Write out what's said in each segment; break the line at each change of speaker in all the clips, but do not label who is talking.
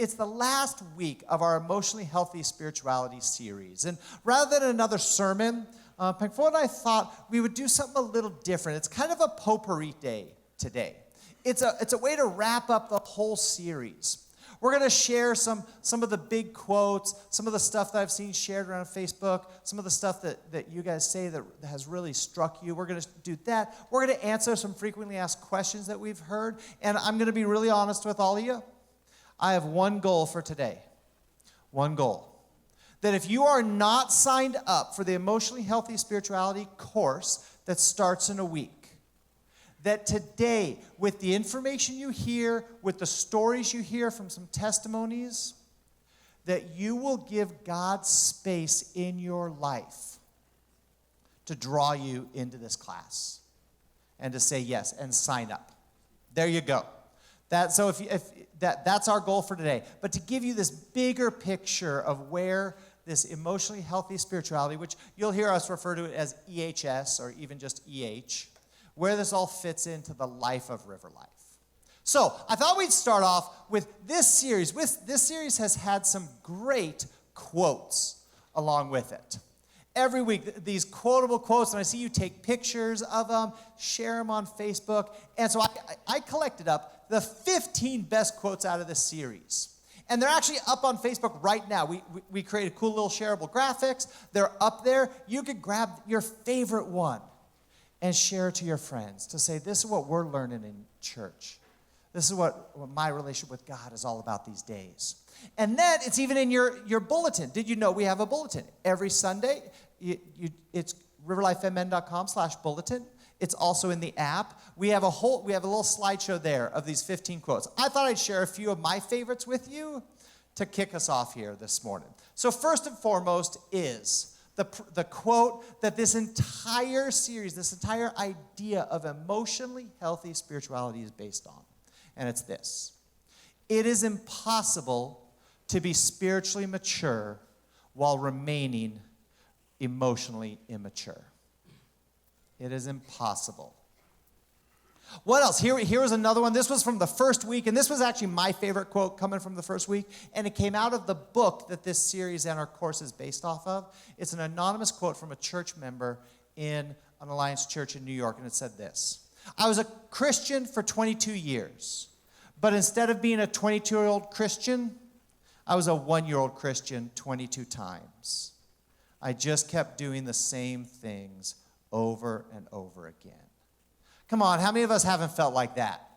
it's the last week of our Emotionally Healthy Spirituality series. And rather than another sermon, Pang Foua and I thought we would do something a little different. It's kind of a potpourri day today. It's a way to wrap up the whole series. We're going to share some of the big quotes, some of the stuff that I've seen shared around Facebook, some of the stuff that you guys say that has really struck you. We're going to do that. We're going to answer some frequently asked questions that we've heard. And I'm going to be really honest with all of you. I have one goal for today. One goal. That if you are not signed up for the Emotionally Healthy Spirituality course that starts in a week, that today, with the information you hear, with the stories you hear from some testimonies, that you will give God space in your life to draw you into this class and to say yes and sign up. There you go. That's our goal for today. But to give you this bigger picture of where this emotionally healthy spirituality, which you'll hear us refer to it as EHS or even just EH, where this all fits into the life of RiverLife. So I thought we'd start off with this series. This series has had some great quotes along with it. Every week, these quotable quotes, and I see you take pictures of them, share them on Facebook. And so I collected up the 15 best quotes out of this series. And they're actually up on Facebook right now. We created cool little shareable graphics. They're up there. You could grab your favorite one and share it to your friends to say, this is what we're learning in church. This is what my relationship with God is all about these days. And then it's even in your bulletin. Did you know we have a bulletin? Every Sunday, it's riverlifemn.com/bulletin. It's also in the app. We have a little slideshow there of these 15 quotes. I thought I'd share a few of my favorites with you to kick us off here this morning. So first and foremost is the quote that this entire series, this entire idea of emotionally healthy spirituality is based on. And it's this: it is impossible to be spiritually mature while remaining emotionally immature. It is impossible. What else? Here was another one. This was from the first week, and this was actually my favorite quote coming from the first week, and it came out of the book that this series and our course is based off of. It's an anonymous quote from a church member in an Alliance church in New York, and it said this: I was a Christian for 22 years, but instead of being a 22-year-old Christian, I was a 1-year-old Christian 22 times. I just kept doing the same things over and over again. Come on, how many of us haven't felt like that?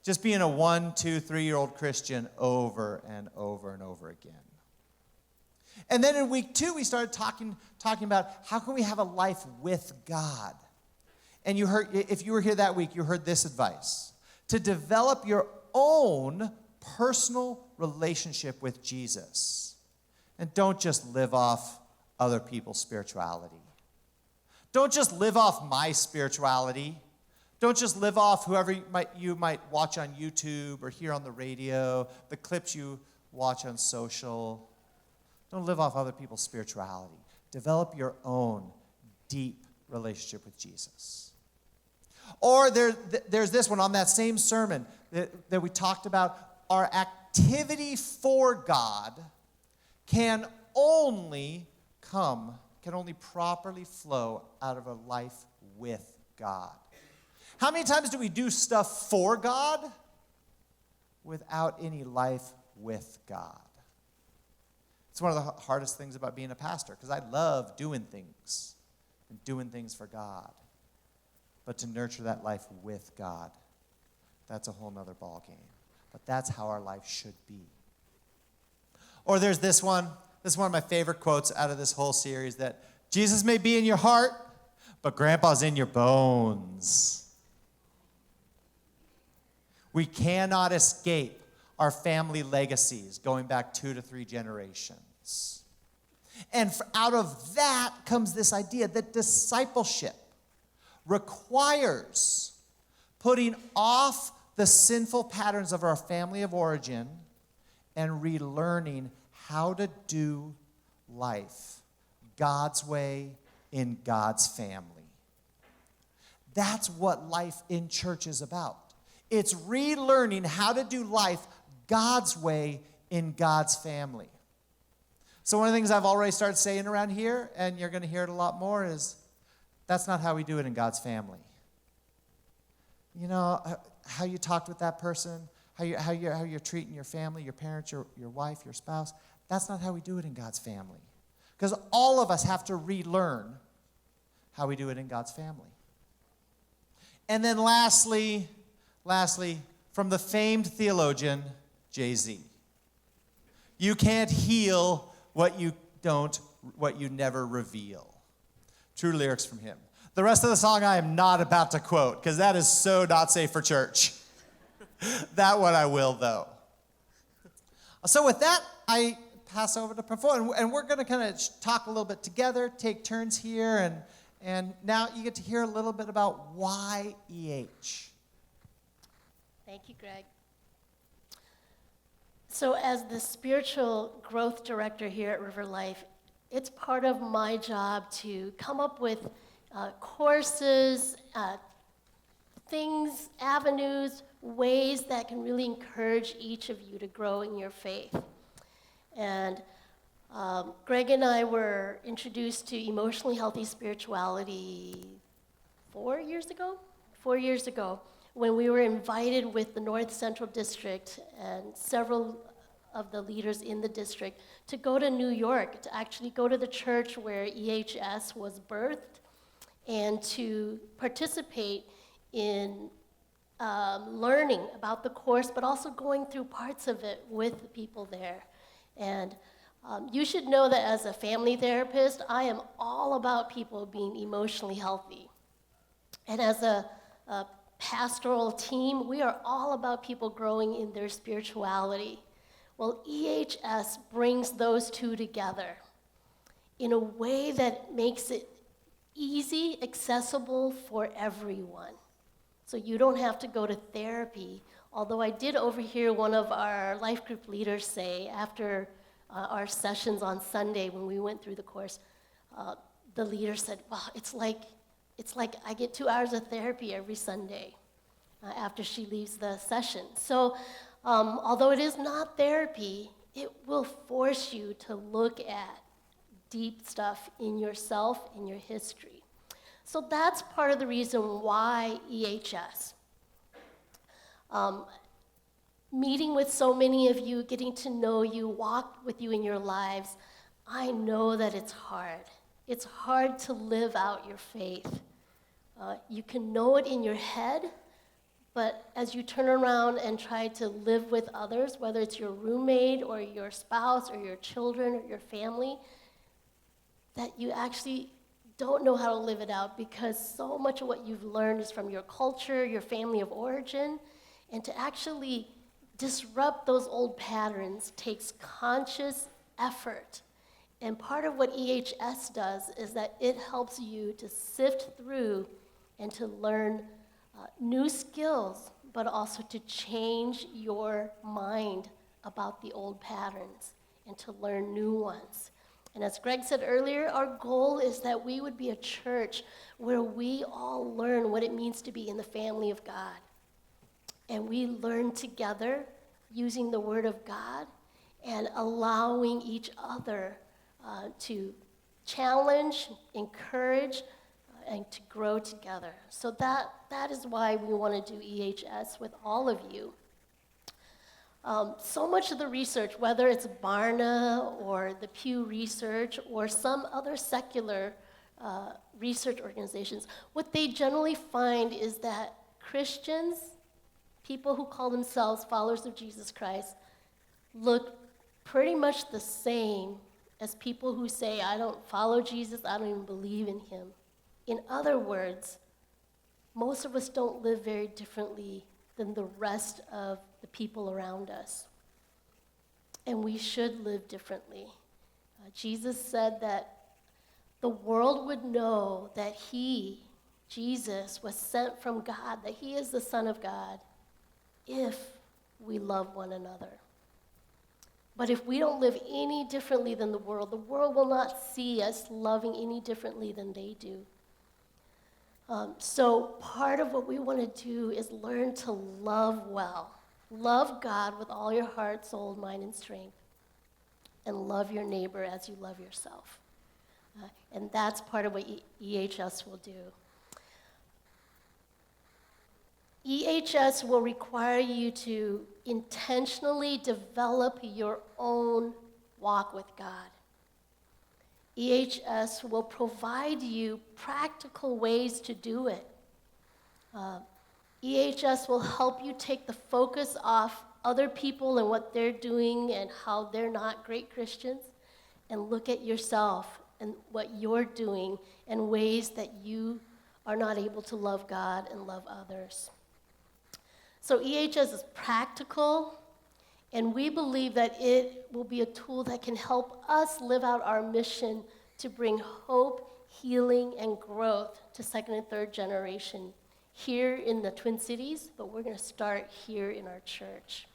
Just being a 1, 2, 3-year-old Christian over and over and over again. And then in week 2, we started talking about how can we have a life with God. And you heard, if you were here that week, you heard this advice: to develop your own personal relationship with Jesus. And don't just live off other people's spirituality. Don't just live off my spirituality. Don't just live off whoever you might watch on YouTube or hear on the radio, the clips you watch on social. Don't live off other people's spirituality. Develop your own deep relationship with Jesus. Or there's this one on that same sermon that we talked about. Our activity for God can only properly flow out of a life with God. How many times do we do stuff for God without any life with God? It's one of the hardest things about being a pastor, because I love doing things and doing things for God. But to nurture that life with God, that's a whole nother ball game. But that's how our life should be. Or there's this one. This is one of my favorite quotes out of this whole series, that Jesus may be in your heart, but Grandpa's in your bones. We cannot escape our family legacies going back 2 to 3 generations. And out of that comes this idea that discipleship requires putting off the sinful patterns of our family of origin and relearning how to do life God's way in God's family. That's what life in church is about. It's relearning how to do life God's way in God's family. So one of the things I've already started saying around here, and you're going to hear it a lot more, is that's not how we do it in God's family. You know, how you talked with that person, how you're treating your family, your parents, your wife, your spouse, that's not how we do it in God's family. Because all of us have to relearn how we do it in God's family. And then lastly, from the famed theologian, Jay-Z. You can't heal what you never reveal. True lyrics from him. The rest of the song I am not about to quote, because that is so not safe for church. That one I will, though. So with that, I pass over to Pang Foua, and we're going to kind of talk a little bit together, take turns here, and now you get to hear a little bit about why EH.
Thank you, Greg. So as the spiritual growth director here at RiverLife, it's part of my job to come up with courses, things, avenues, ways that can really encourage each of you to grow in your faith. And Greg and I were introduced to emotionally healthy spirituality 4 years ago, when we were invited with the North Central District and several of the leaders in the district to go to New York, to actually go to the church where EHS was birthed, and to participate in learning about the course, but also going through parts of it with the people there. And you should know that as a family therapist, I am all about people being emotionally healthy. And as a pastoral team, we are all about people growing in their spirituality. Well, EHS brings those two together in a way that makes it easy, accessible for everyone. So you don't have to go to therapy, although I did overhear one of our life group leaders say after our sessions on Sunday when we went through the course, the leader said, "Wow, it's like I get 2 hours of therapy every Sunday after she leaves the session." So although it is not therapy, it will force you to look at deep stuff in yourself, in your history. So that's part of the reason why EHS. Meeting with so many of you, getting to know you, walk with you in your lives, I know that it's hard. It's hard to live out your faith. You can know it in your head, but as you turn around and try to live with others, whether it's your roommate or your spouse or your children or your family, that you actually don't know how to live it out because so much of what you've learned is from your culture, your family of origin, and to actually disrupt those old patterns takes conscious effort. And part of what EHS does is that it helps you to sift through and to learn new skills, but also to change your mind about the old patterns and to learn new ones. And as Greg said earlier, our goal is that we would be a church where we all learn what it means to be in the family of God. And we learn together using the Word of God and allowing each other to challenge, encourage, and to grow together. So that is why we want to do EHS with all of you. So much of the research, whether it's Barna or the Pew Research or some other secular research organizations, what they generally find is that Christians, people who call themselves followers of Jesus Christ, look pretty much the same as people who say, I don't follow Jesus, I don't even believe in him. In other words, most of us don't live very differently than the rest of the people around us. And we should live differently. Jesus said that the world would know that he, Jesus, was sent from God, that he is the Son of God, if we love one another. But if we don't live any differently than the world will not see us loving any differently than they do. So part of what we want to do is learn to love well. Love God with all your heart, soul, mind, and strength. And love your neighbor as you love yourself. And that's part of what EHS will do. EHS will require you to intentionally develop your own walk with God. EHS will provide you practical ways to do it. EHS will help you take the focus off other people and what they're doing and how they're not great Christians, and look at yourself and what you're doing and ways that you are not able to love God and love others. So EHS is practical, and we believe that it will be a tool that can help us live out our mission to bring hope, healing, and growth to second and third generation here in the Twin Cities, but we're going to start here in our church.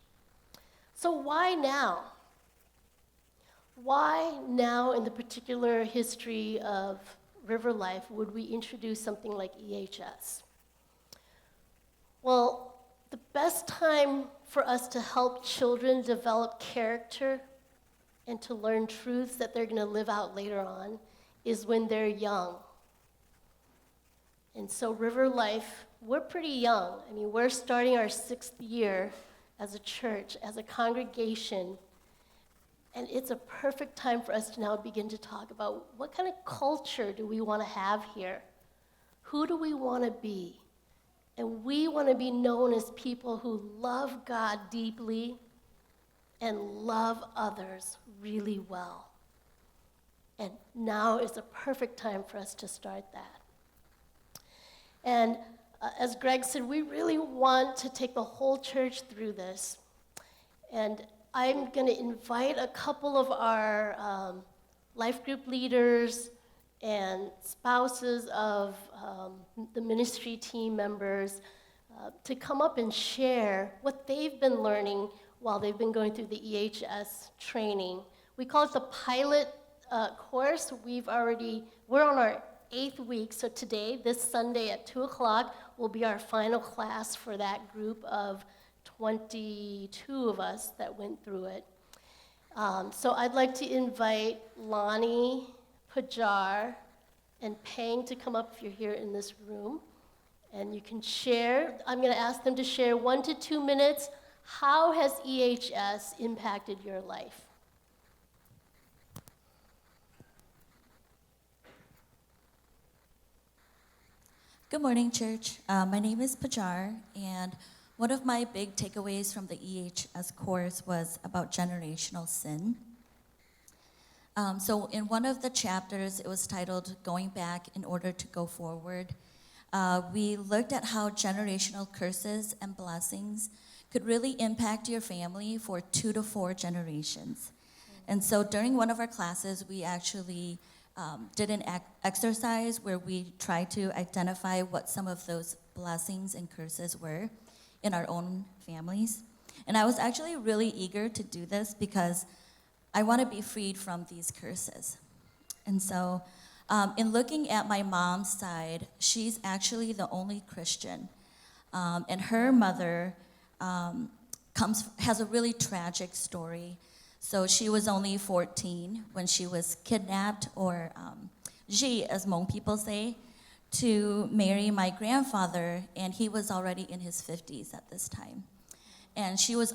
So why now? Why now in the particular history of RiverLife would we introduce something like EHS? Well, the best time for us to help children develop character and to learn truths that they're going to live out later on is when they're young. And so RiverLife, we're pretty young. I mean, we're starting our 6th year as a church, as a congregation, and it's a perfect time for us to now begin to talk about what kind of culture do we want to have here? Who do we want to be? And we want to be known as people who love God deeply and love others really well. And now is a perfect time for us to start that. And as Greg said, we really want to take the whole church through this. And I'm going to invite a couple of our life group leaders and spouses of the ministry team members to come up and share what they've been learning while they've been going through the EHS training. We call it the pilot course. We're on our 8th week, so today, this Sunday at 2 o'clock, will be our final class for that group of 22 of us that went through it. So I'd like to invite Lonnie, Pajar, and Pang to come up if you're here in this room. And you can share. I'm going to ask them to share 1 to 2 minutes. How has EHS impacted your life?
Good morning, church. My name is Pajar, and one of my big takeaways from the EHS course was about generational sin. So in one of the chapters, it was titled Going Back in Order to Go Forward. We looked at how generational curses and blessings could really impact your family for 2 to 4 generations. And so during one of our classes, we actually did an exercise where we tried to identify what some of those blessings and curses were in our own families. And I was actually really eager to do this because I want to be freed from these curses. And so in looking at my mom's side, she's actually the only Christian. And her mother has a really tragic story. So she was only 14 when she was kidnapped, or as Hmong people say, to marry my grandfather, and he was already in his 50s at this time. And she was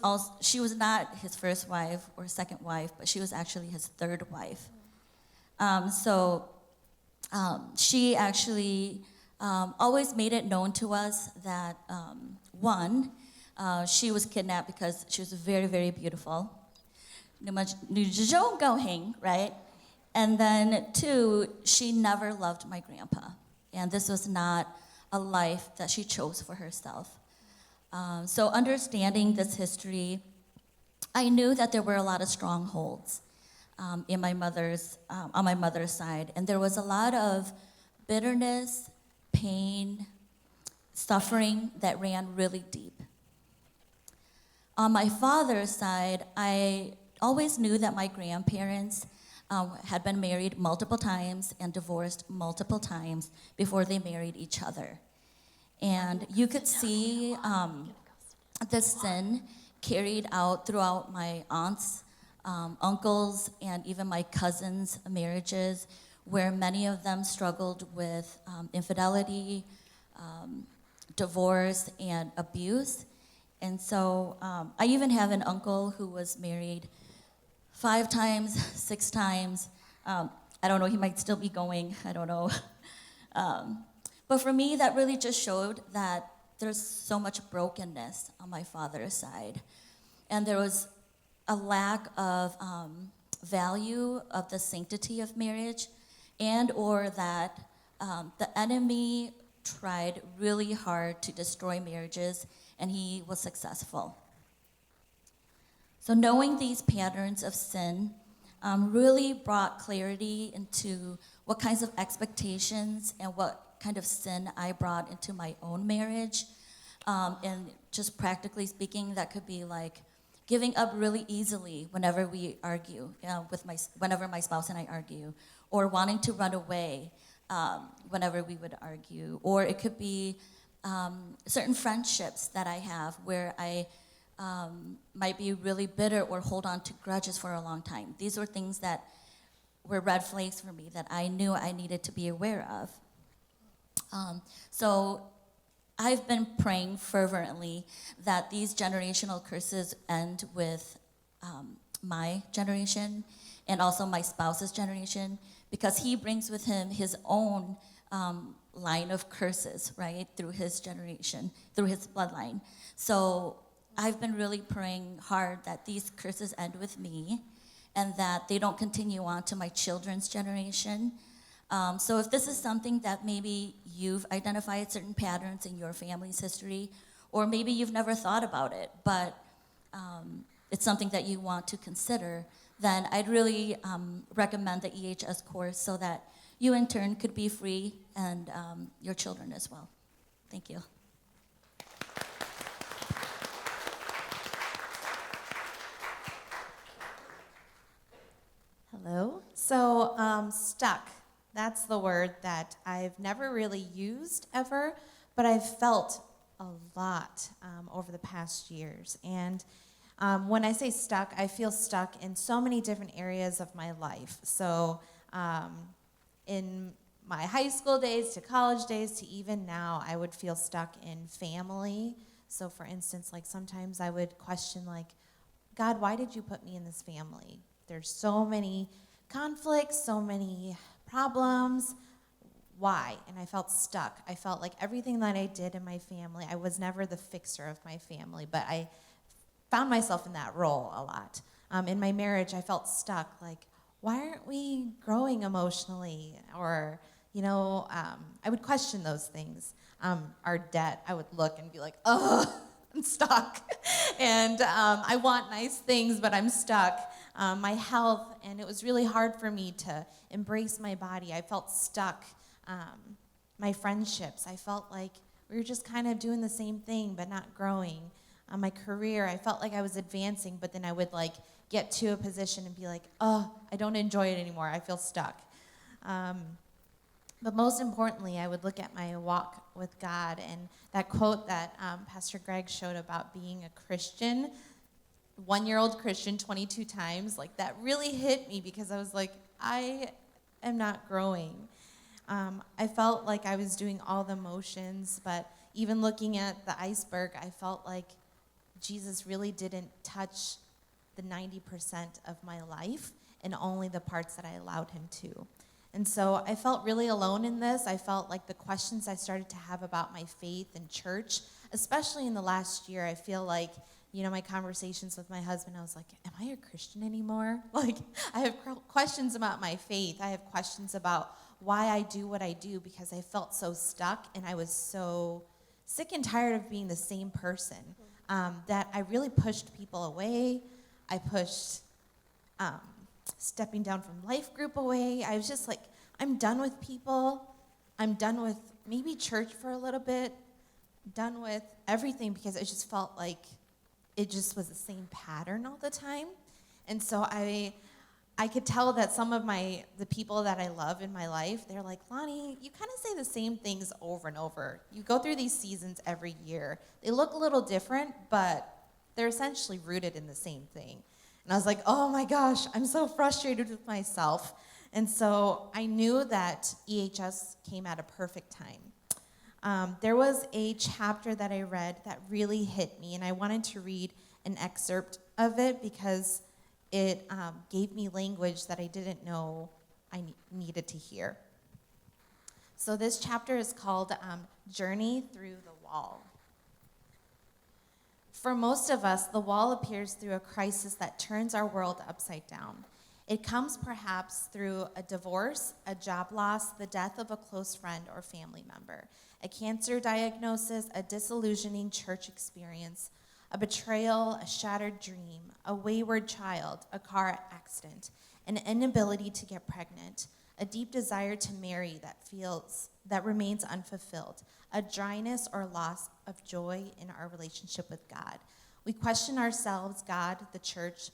not his first wife or second wife, but she was actually his 3rd wife. She actually always made it known to us that, she was kidnapped because she was very, very beautiful. Right? And then 2, she never loved my grandpa. And this was not a life that she chose for herself. So understanding this history, I knew that there were a lot of strongholds on my mother's side. And there was a lot of bitterness, pain, suffering that ran really deep. On my father's side, I always knew that my grandparents had been married multiple times and divorced multiple times before they married each other. And you could see this sin carried out throughout my aunts, uncles, and even my cousins' marriages, where many of them struggled with infidelity, divorce, and abuse. And so I even have an uncle who was married 5 times, 6 times. I don't know, he might still be going, I don't know. But for me, that really just showed that there's so much brokenness on my father's side. And there was a lack of value of the sanctity of marriage, and or that the enemy tried really hard to destroy marriages, and he was successful. So knowing these patterns of sin really brought clarity into what kinds of expectations and what kind of sin I brought into my own marriage. And just practically speaking, that could be like giving up really easily whenever we argue, whenever my spouse and I argue, or wanting to run away whenever we would argue. Or it could be certain friendships that I have where I might be really bitter or hold on to grudges for a long time. These were things that were red flags for me that I knew I needed to be aware of. So I've been praying fervently that these generational curses end with my generation and also my spouse's generation, because he brings with him his own line of curses, right, through his generation, through his bloodline. So I've been really praying hard that these curses end with me and that they don't continue on to my children's generation. So if this is something that maybe you've identified certain patterns in your family's history, or maybe you've never thought about it, but it's something that you want to consider, then I'd really recommend the EHS course so that you in turn could be free and your children as well. Thank you.
Hello. So, stuck. That's the word that I've never really used ever, but I've felt a lot over the past years. And when I say stuck, I feel stuck in so many different areas of my life. So, in my high school days to college days to even now, I would feel stuck in family. So, for instance, like sometimes I would question, like, God, why did you put me in this family? There's so many conflicts, so many problems. Why? And I felt stuck. I felt like everything that I did in my family, I was never the fixer of my family, but I found myself in that role a lot. In my marriage, I felt stuck. Like, why aren't we growing emotionally? Or, I would question those things. Our debt, I would look and be like, oh, I'm stuck. And I want nice things, but I'm stuck. My health, and it was really hard for me to embrace my body. I felt stuck. My friendships, I felt like we were just kind of doing the same thing, but not growing. My career, I felt like I was advancing, but then I would like get to a position and be like, oh, I don't enjoy it anymore. I feel stuck. But most importantly, I would look at my walk with God, and that quote that Pastor Greg showed about being a Christian, 1-year-old Christian 22 times, like that really hit me because I was like, I am not growing. I felt like I was doing all the motions, but even looking at the iceberg, I felt like Jesus really didn't touch the 90% of my life and only the parts that I allowed him to. And so I felt really alone in this. I felt like the questions I started to have about my faith and church, especially in the last year, I feel like, my conversations with my husband, I was like, am I a Christian anymore? Like, I have questions about my faith. I have questions about why I do what I do because I felt so stuck and I was so sick and tired of being the same person that I really pushed people away. I pushed stepping down from life group away. I was just like, I'm done with people. I'm done with maybe church for a little bit. Done with everything because it just felt like it just was the same pattern all the time. And so I could tell that some of the people that I love in my life, they're like, Lonnie, you kind of say the same things over and over. You go through these seasons every year. They look a little different, but they're essentially rooted in the same thing. And I was like, oh my gosh, I'm so frustrated with myself. And so I knew that EHS came at a perfect time. There was a chapter that I read that really hit me, and I wanted to read an excerpt of it because it gave me language that I didn't know I needed to hear. So this chapter is called Journey Through the Wall. For most of us, the wall appears through a crisis that turns our world upside down. It comes perhaps through a divorce, a job loss, the death of a close friend or family member, a cancer diagnosis, a disillusioning church experience, a betrayal, a shattered dream, a wayward child, a car accident, an inability to get pregnant, a deep desire to marry that remains unfulfilled, a dryness or loss of joy in our relationship with God. We question ourselves, God, the church.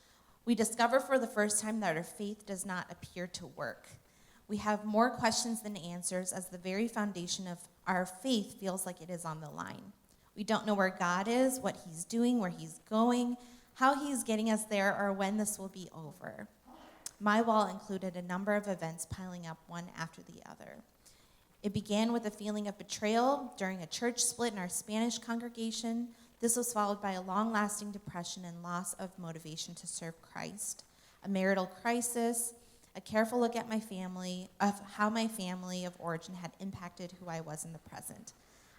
We discover for the first time that our faith does not appear to work. We have more questions than answers as the very foundation of our faith feels like it is on the line. We don't know where God is, what he's doing, where he's going, how he's getting us there, or when this will be over. My wall included a number of events piling up one after the other. It began with a feeling of betrayal during a church split in our Spanish congregation. This was followed by a long-lasting depression and loss of motivation to serve Christ, a marital crisis, a careful look at my family, of how my family of origin had impacted who I was in the present.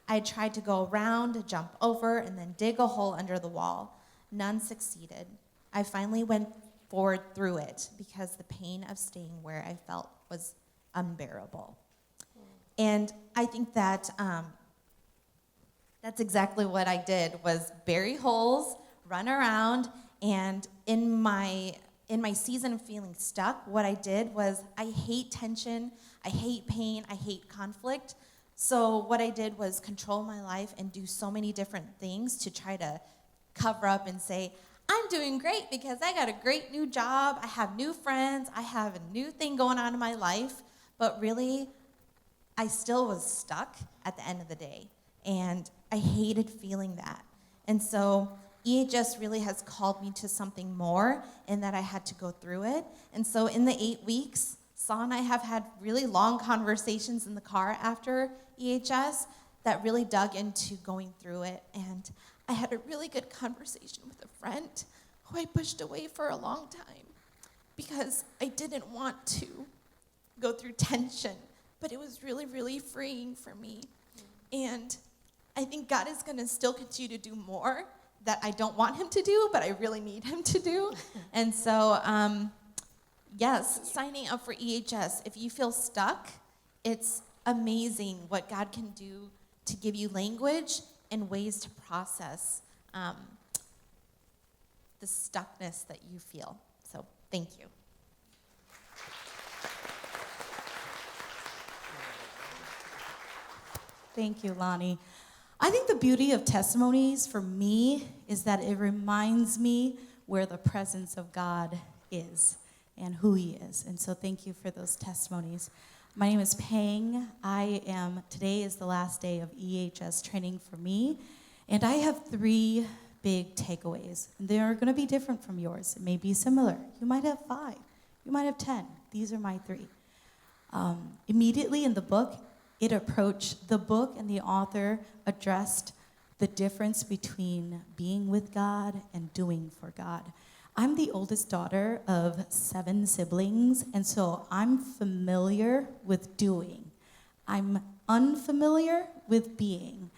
I had tried to go around, jump over, and then dig a hole under the wall. None succeeded. I finally went forward through it because the pain of staying where I felt was unbearable. And I think that that's exactly what I did, was bury holes, run around, and in my season of feeling stuck, what I did was I hate tension, I hate pain, I hate conflict. So what I did was control my life and do so many different things to try to cover up and say, I'm doing great because I got a great new job, I have new friends, I have a new thing going on in my life, but really, I still was stuck at the end of the day, and I hated feeling that. And so EHS really has called me to something more, in that I had to go through it. And so in the 8 weeks, Saul and I have had really long conversations in the car after EHS that really dug into going through it. And I had a really good conversation with a friend who I pushed away for a long time because I didn't want to go through tension, but it was really, really freeing for me. And I think God is going to still continue to do more that I don't want him to do, but I really need him to do. And so, yes, signing up for EHS. If you feel stuck, it's amazing what God can do to give you language and ways to process the stuckness that you feel. So, thank you.
Thank you, Lonnie. I think the beauty of testimonies for me is that it reminds me where the presence of God is and who he is. And so thank you for those testimonies. My name is Pang. Today is the last day of EHS training for me. And I have 3 big takeaways. They're going to be different from yours. It may be similar. You might have 5. You might have 10. These are my 3. Immediately in the book and the author addressed the difference between being with God and doing for God. I'm the oldest daughter of 7 siblings, and so I'm familiar with doing. I'm unfamiliar with being.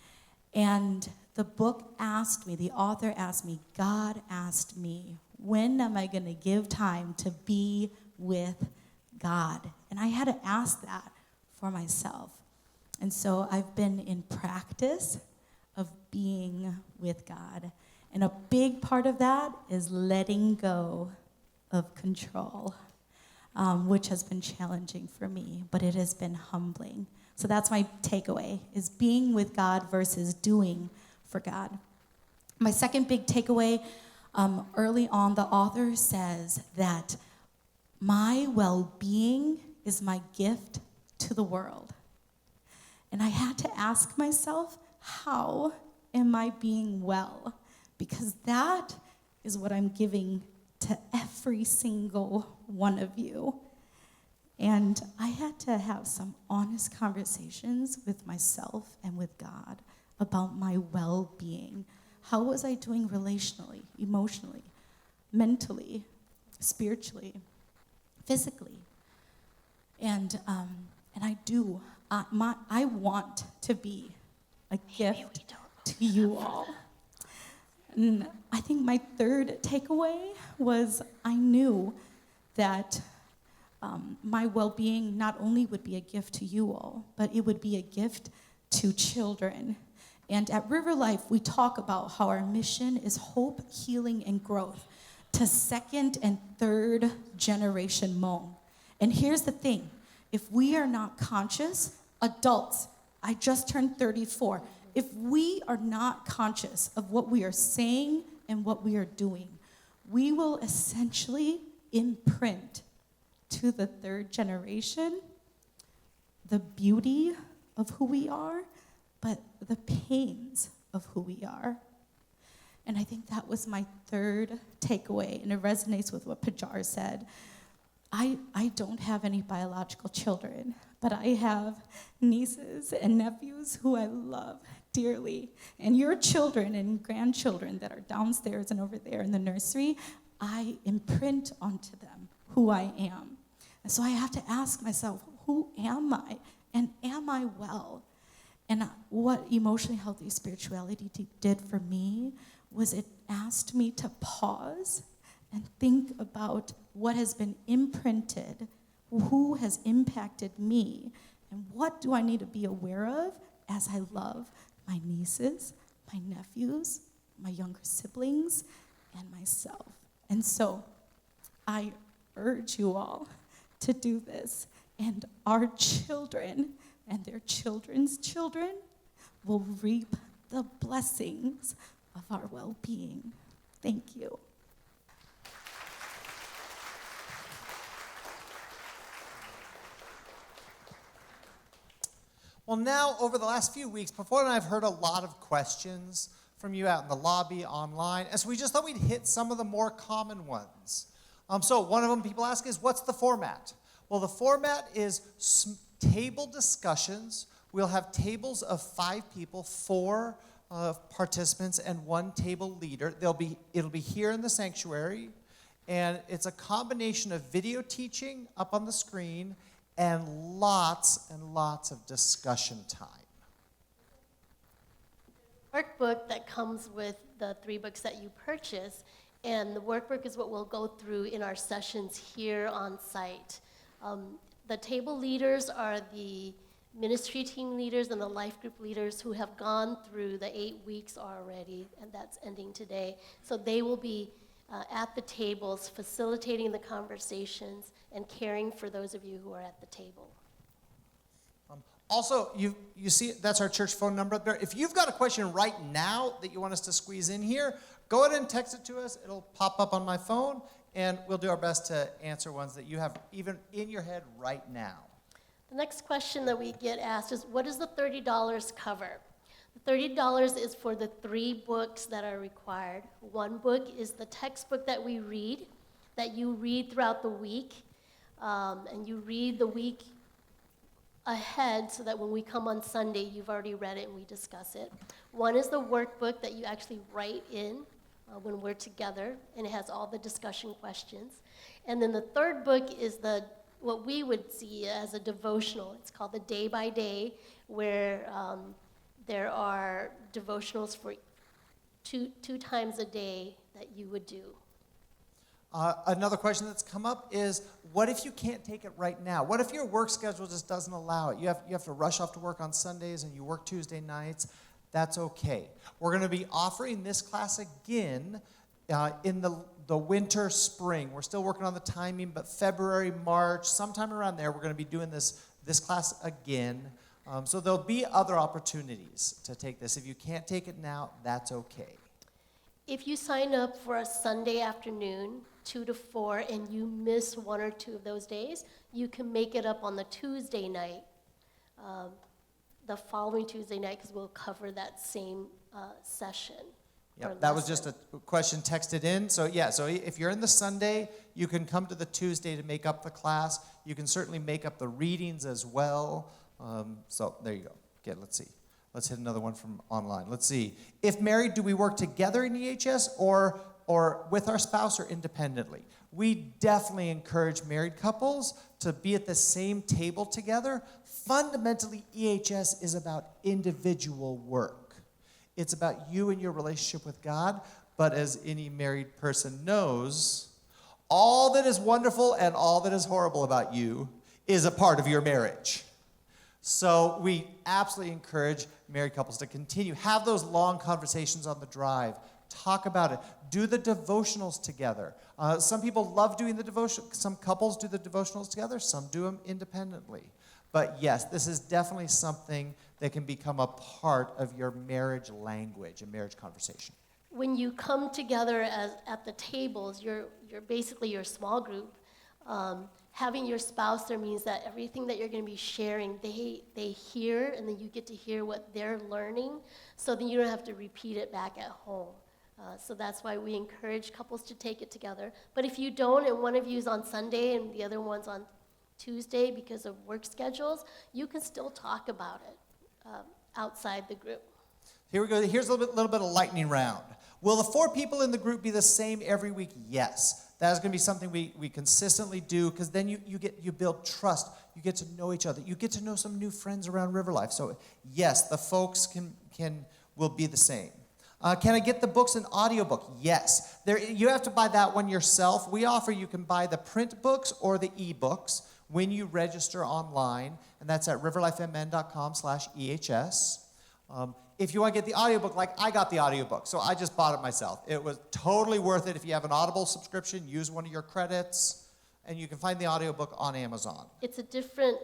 And the author asked me, God asked me, when am I going to give time to be with God? And I had to ask that for myself. And so I've been in practice of being with God. And a big part of that is letting go of control, which has been challenging for me, but it has been humbling. So that's my takeaway, is being with God versus doing for God. My second big takeaway, early on, the author says that my well-being is my gift to the world. And I had to ask myself, how am I being well? because that is what I'm giving to every single one of you. And I had to have some honest conversations with myself and with God about my well-being. How was I doing relationally, emotionally, mentally, spiritually, physically? And I want to be a gift to you all. And I think my third takeaway was I knew that my well-being not only would be a gift to you all, but it would be a gift to children. And at RiverLife, we talk about how our mission is hope, healing, and growth to second and third generation Hmong. And here's the thing. If we are not conscious, adults, I just turned 34. If we are not conscious of what we are saying and what we are doing, we will essentially imprint to the third generation the beauty of who we are, but the pains of who we are. And I think that was my third takeaway, and it resonates with what Pajar said. I don't have any biological children, but I have nieces and nephews who I love dearly. And your children and grandchildren that are downstairs and over there in the nursery, I imprint onto them who I am. And so I have to ask myself, who am I? And am I well? And what emotionally healthy spirituality did for me was it asked me to pause and think about what has been imprinted, who has impacted me, and what do I need to be aware of as I love my nieces, my nephews, my younger siblings, and myself. And so I urge you all to do this, and our children and their children's children will reap the blessings of our well-being. Thank you.
Well, now, over the last few weeks, Pafora and I have heard a lot of questions from you out in the lobby, online, and so we just thought we'd hit some of the more common ones. So one of them people ask is, what's the format? Well, the format is table discussions. We'll have tables of 5 people, 4 participants, and 1 table leader. It'll be here in the sanctuary, and it's a combination of video teaching up on the screen and lots of discussion time.
Workbook that comes with the 3 books that you purchase, and the workbook is what we'll go through in our sessions here on site. The table leaders are the ministry team leaders and the life group leaders who have gone through the 8 weeks already, and that's ending today. So they will be at the tables, facilitating the conversations and caring for those of you who are at the table.
Also, you see, that's our church phone number up there. If you've got a question right now that you want us to squeeze in here, go ahead and text it to us. It'll pop up on my phone, and we'll do our best to answer ones that you have even in your head right now.
The next question that we get asked is, what does the $30 cover? The $30 is for the 3 books that are required. 1 book is the textbook that we read, that you read throughout the week, and you read the week ahead so that when we come on Sunday, you've already read it and we discuss it. 1 is the workbook that you actually write in when we're together, and it has all the discussion questions. And then the 3rd book is what we would see as a devotional. It's called the Day by Day, where there are devotionals for two times a day that you would do.
Another question that's come up is, what if you can't take it right now? What if your work schedule just doesn't allow it? You have to rush off to work on Sundays and you work Tuesday nights. That's okay. We're going to be offering this class again in the winter, spring. We're still working on the timing, but February, March, sometime around there, we're going to be doing this class again. So there'll be other opportunities to take this. If you can't take it now, that's okay.
If you sign up for a Sunday afternoon, 2 to 4, and you miss 1 or 2 of those days, you can make it up on the Tuesday night, the following Tuesday night, because we'll cover that same session.
Yeah,
or
that was
lesson.
just a question texted in. So yeah, so if you're in the Sunday, you can come to the Tuesday to make up the class. You can certainly make up the readings as well. So there you go. Okay, let's see. Let's hit another one from online. Let's see. If married, do we work together in EHS or with our spouse or independently? We definitely encourage married couples to be at the same table together. Fundamentally, EHS is about individual work. It's about you and your relationship with God, but as any married person knows, all that is wonderful and all that is horrible about you is a part of your marriage. So we absolutely encourage married couples to continue, have those long conversations on the drive, talk about it, do the devotionals together. Some people love doing the devotion. Some couples do the devotionals together, some do them independently. But yes, this is definitely something that can become a part of your marriage language and marriage conversation.
When you come together at the tables, you're basically your small group. Having your spouse there means that everything that you're going to be sharing, they hear, and then you get to hear what they're learning, so then you don't have to repeat it back at home. So that's why we encourage couples to take it together. But if you don't, and one of you is on Sunday and the other one's on Tuesday because of work schedules, you can still talk about it outside the group.
Here we go. Here's a little bit of lightning round. Will the 4 people in the group be the same every week? Yes. That is going to be something we consistently do, because then you build trust. You get to know each other. You get to know some new friends around RiverLife. So yes, the folks will be the same. Can I get the books in audiobook? Yes. You have to buy that one yourself. We offer you can buy the print books or the e-books when you register online, and that's at riverlifemn.com/EHS. If you want to get the audiobook, like I got the audiobook, so I just bought it myself. It was totally worth it. If you have an Audible subscription, use one of your credits, and you can find the audiobook on Amazon.
It's a different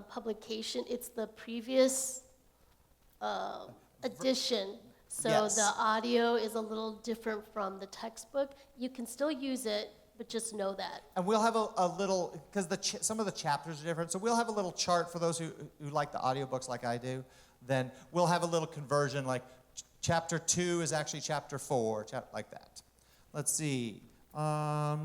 publication. It's the previous edition. So
Yes.
the audio is a little different from the textbook. You can still use it, but just know that.
And we'll have a little, because some of the chapters are different, so we'll have a little chart for those who like the audiobooks like I do. Then we'll have a little conversion, like chapter 2 is actually chapter 4, like that. Let's see. If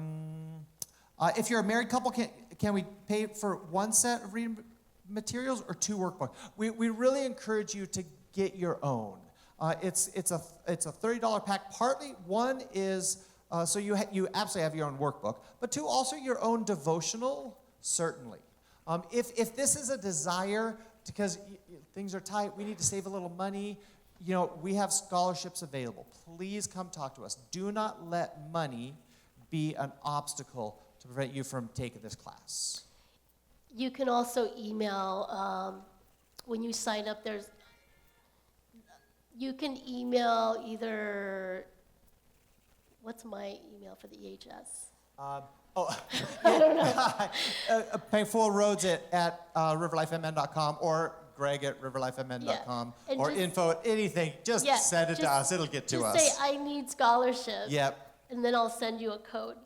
you're a married couple, can we pay for one set of reading materials or 2 workbooks? We really encourage you to get your own. It's a $30 pack. Partly, one is so you absolutely have your own workbook, but 2, also your own devotional, certainly. If this is a desire, because things are tight, we need to save a little money, we have scholarships available. Please come talk to us. Do not let money be an obstacle to prevent you from taking this class.
You can also email, when you sign up, you can email either, what's my email for the EHS?
Pang Foua Roads at riverlifemn.com or Greg at riverlifemn.com
Yeah.
or
just,
info at anything. Just send it to us. It'll get to us.
Just say, I need scholarship.
Yep.
And then I'll send you a code.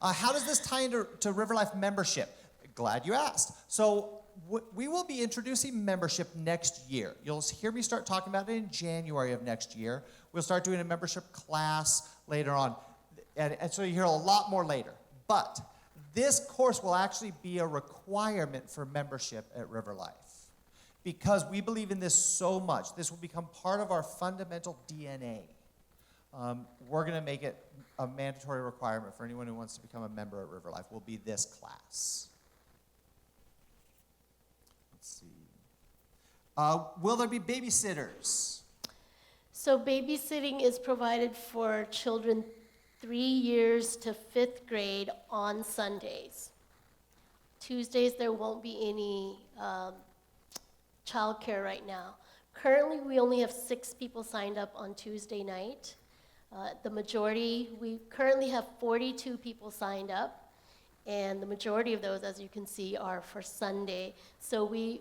How does this tie into RiverLife membership? Glad you asked. So we will be introducing membership next year. You'll hear me start talking about it in January of next year. We'll start doing a membership class later on. And so you hear a lot more later. But this course will actually be a requirement for membership at RiverLife, because we believe in this so much. This will become part of our fundamental DNA. We're going to make it a mandatory requirement for anyone who wants to become a member at RiverLife. Will be this class. Let's see. Will there be babysitters?
So babysitting is provided for children 3 years to 5th grade on Sundays. Tuesdays, there won't be any childcare right now. Currently, we only have 6 people signed up on Tuesday night. The majority, we currently have 42 people signed up, and the majority of those, as you can see, are for Sunday. So we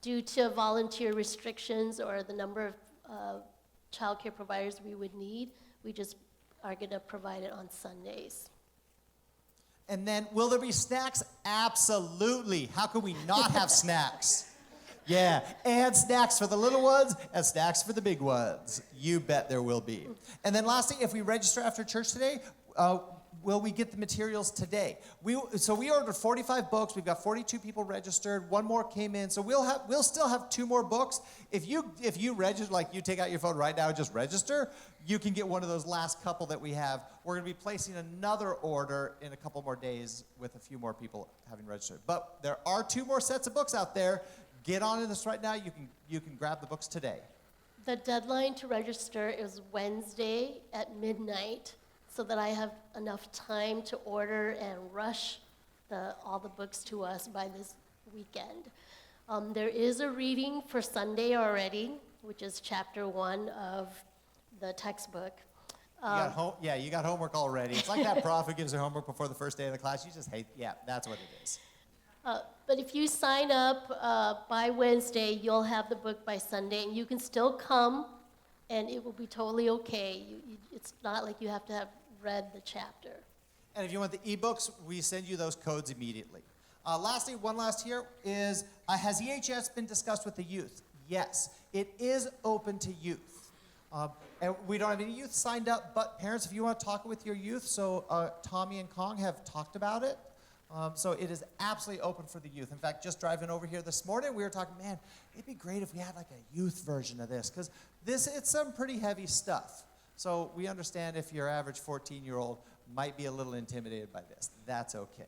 due to volunteer restrictions or the number of childcare providers we would need, we just are going to provide it on Sundays.
And then, will there be snacks? Absolutely. How could we not have snacks? Yeah, and snacks for the little ones and snacks for the big ones. You bet there will be. And then lastly, if we register after church today, will we get the materials today? So we ordered 45 books. We've got 42 people registered. One more came in. So we'll still have 2 more books. If you register, like you take out your phone right now and just register, you can get one of those last couple that we have. We're going to be placing another order in a couple more days with a few more people having registered. But there are 2 more sets of books out there. Get on this right now. You can grab the books today.
The deadline to register is Wednesday at midnight, so that I have enough time to order and rush all the books to us by this weekend. There is a reading for Sunday already, which is chapter 1 of the textbook.
You got homework already. It's like that prof who gives you homework before the first day of the class. You just hate, that's what it is.
But if you sign up by Wednesday, you'll have the book by Sunday, and you can still come, and it will be totally okay. It's not like you have to have read the chapter.
And if you want the ebooks, we send you those codes immediately. Lastly, one last here is, has EHS been discussed with the youth? Yes, it is open to youth. And we don't have any youth signed up, but parents, if you want to talk with your youth, so Tommy and Kong have talked about it. So it is absolutely open for the youth. In fact, just driving over here this morning, we were talking, man, it'd be great if we had like a youth version of this, because it's some pretty heavy stuff. So we understand if your average 14-year-old might be a little intimidated by this. That's okay.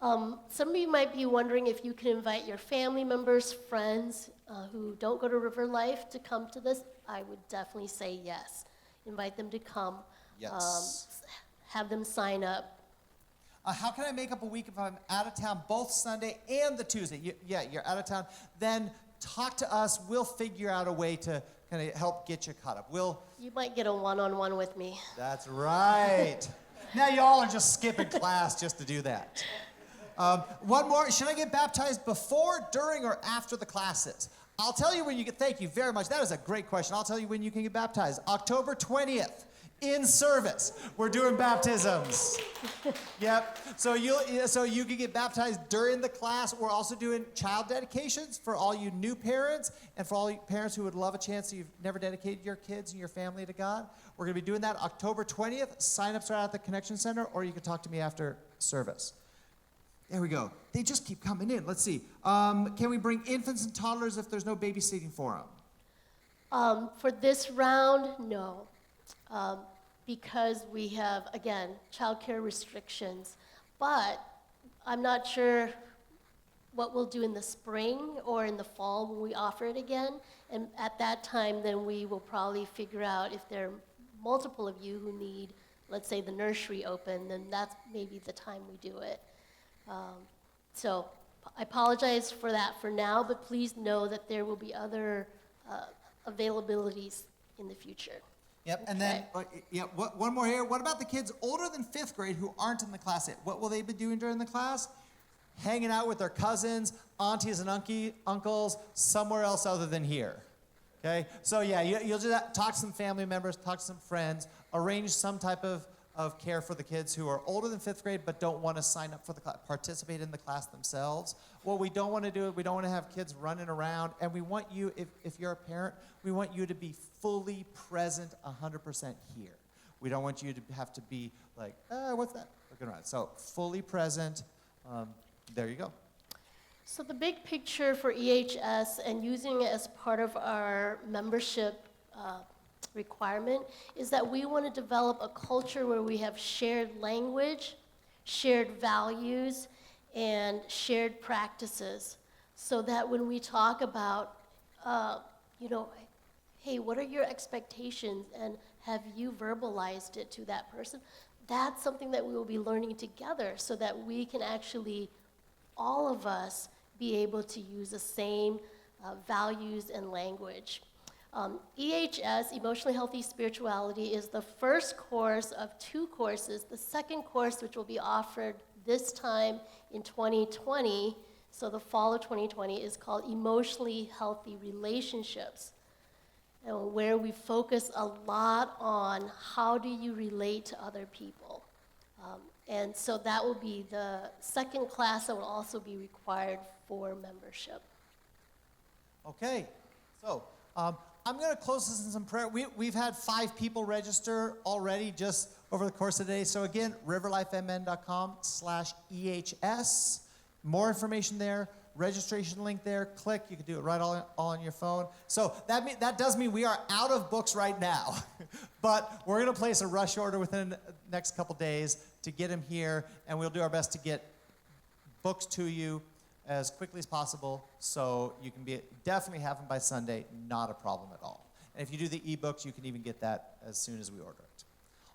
Some of you might be wondering if you can invite your family members, friends who don't go to RiverLife to come to this. I would definitely say yes. Invite them to come.
Yes.
Have them sign up.
How can I make up a week if I'm out of town both Sunday and the Tuesday? You're out of town. Then talk to us. We'll figure out a way to kind of help get you caught up.
You might get a one-on-one with me.
That's right. Now y'all are just skipping class just to do that. One more. Should I get baptized before, during, or after the classes? I'll tell you when you get. Thank you very much. That is a great question. I'll tell you when you can get baptized. October 20th. In service, we're doing baptisms. Yep. So you can get baptized during the class. We're also doing child dedications for all you new parents and for all you parents who would love a chance that you've never dedicated your kids and your family to God. We're going to be doing that October 20th. Sign-ups are at the Connection Center, or you can talk to me after service. There we go. They just keep coming in. Let's see. Can we bring infants and toddlers if there's no babysitting for them?
For this round, no. Because we have, again, childcare restrictions. But I'm not sure what we'll do in the spring or in the fall when we offer it again. And at that time, then we will probably figure out if there are multiple of you who need, let's say, the nursery open, then that's maybe the time we do it. So I apologize for that for now, but please know that there will be other availabilities in the future.
Yep, and then, one more here. What about the kids older than 5th grade who aren't in the class yet? What will they be doing during the class? Hanging out with their cousins, aunties and uncles, somewhere else other than here. Okay? So you'll do that. Talk to some family members, talk to some friends, arrange some type of care for the kids who are older than 5th grade but don't want to sign up for the class, participate in the class themselves. What we don't want to do is we don't want to have kids running around, and we want you, if you're a parent, we want you to be fully present 100% here. We don't want you to have to be like, what's that? Looking around. So fully present, there you go.
So the big picture for EHS and using it as part of our membership requirement is that we want to develop a culture where we have shared language, shared values, and shared practices, so that when we talk about, hey, what are your expectations, and have you verbalized it to that person, that's something that we will be learning together so that we can actually, all of us, be able to use the same values and language. EHS, Emotionally Healthy Spirituality, is the first course of 2 courses. The second course, which will be offered this time in 2020, so the fall of 2020, is called Emotionally Healthy Relationships, and where we focus a lot on how do you relate to other people. And so that will be the second class that will also be required for membership.
Okay, so I'm going to close this in some prayer. We've had 5 people register already just over the course of the day. So again, riverlifemn.com/EHS. More information there. Registration link there. Click. You can do it right all on your phone. So that does mean we are out of books right now. But we're going to place a rush order within the next couple days to get them here. And we'll do our best to get books to you as quickly as possible, so you can definitely have them by Sunday, not a problem at all. And if you do the ebooks, you can even get that as soon as we order it.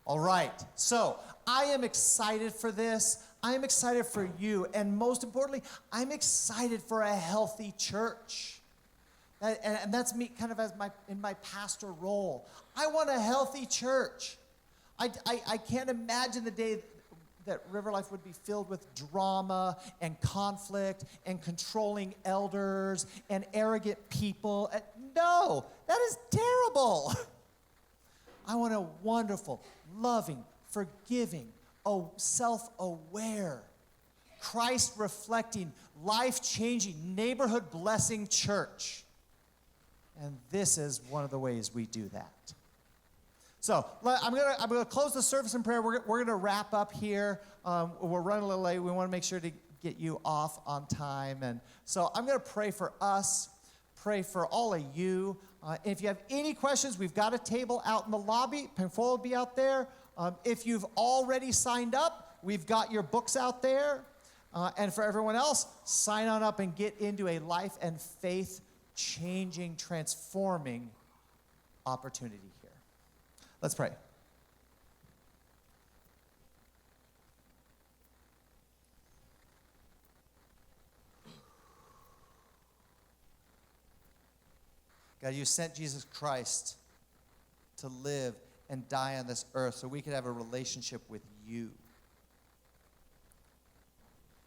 All right, so I am excited for this. I am excited for you, and most importantly, I'm excited for a healthy church. And that's me kind of in my pastor role. I want a healthy church. I can't imagine the day that RiverLife would be filled with drama and conflict and controlling elders and arrogant people. No, that is terrible. I want a wonderful, loving, forgiving, self-aware, Christ-reflecting, life-changing, neighborhood-blessing church. And this is one of the ways we do that. So I'm gonna close the service in prayer. We're gonna wrap up here. We're running a little late. We want to make sure to get you off on time. And so I'm gonna pray for us, pray for all of you. If you have any questions, we've got a table out in the lobby. Pang Foua will be out there. If you've already signed up, we've got your books out there. And for everyone else, sign on up and get into a life and faith changing, transforming opportunity here. Let's pray. God, you sent Jesus Christ to live and die on this earth so we could have a relationship with you.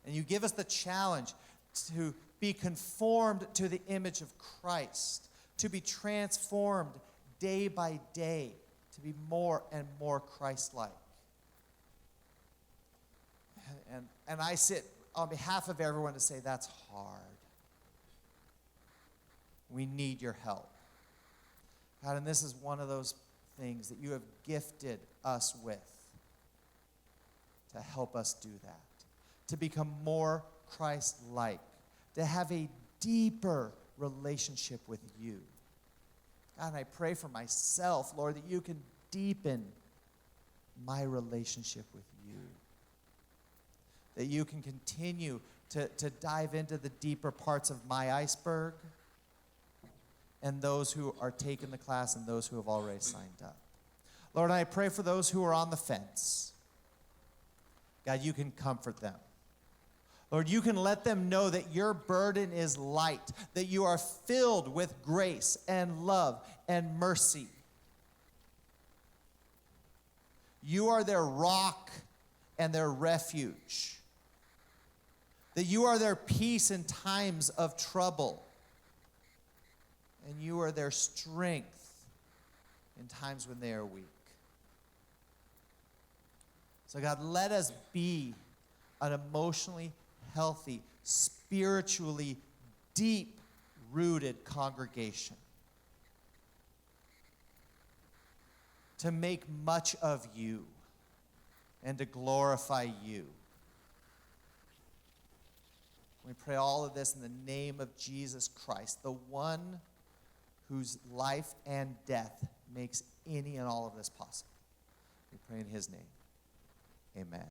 And you give us the challenge to be conformed to the image of Christ, to be transformed day by day, to be more and more Christ-like. And I sit on behalf of everyone to say that's hard. We need your help. God, and this is one of those things that you have gifted us with to help us do that, to become more Christ-like, to have a deeper relationship with you. God, and I pray for myself, Lord, that you can deepen my relationship with you. That you can continue to dive into the deeper parts of my iceberg and those who are taking the class and those who have already signed up. Lord, I pray for those who are on the fence. God, you can comfort them. Lord, you can let them know that your burden is light, that you are filled with grace and love and mercy. You are their rock and their refuge, that you are their peace in times of trouble, and you are their strength in times when they are weak. So God, let us be an emotionally healthy, spiritually deep-rooted congregation to make much of you and to glorify you. We pray all of this in the name of Jesus Christ, the one whose life and death makes any and all of this possible. We pray in his name. Amen.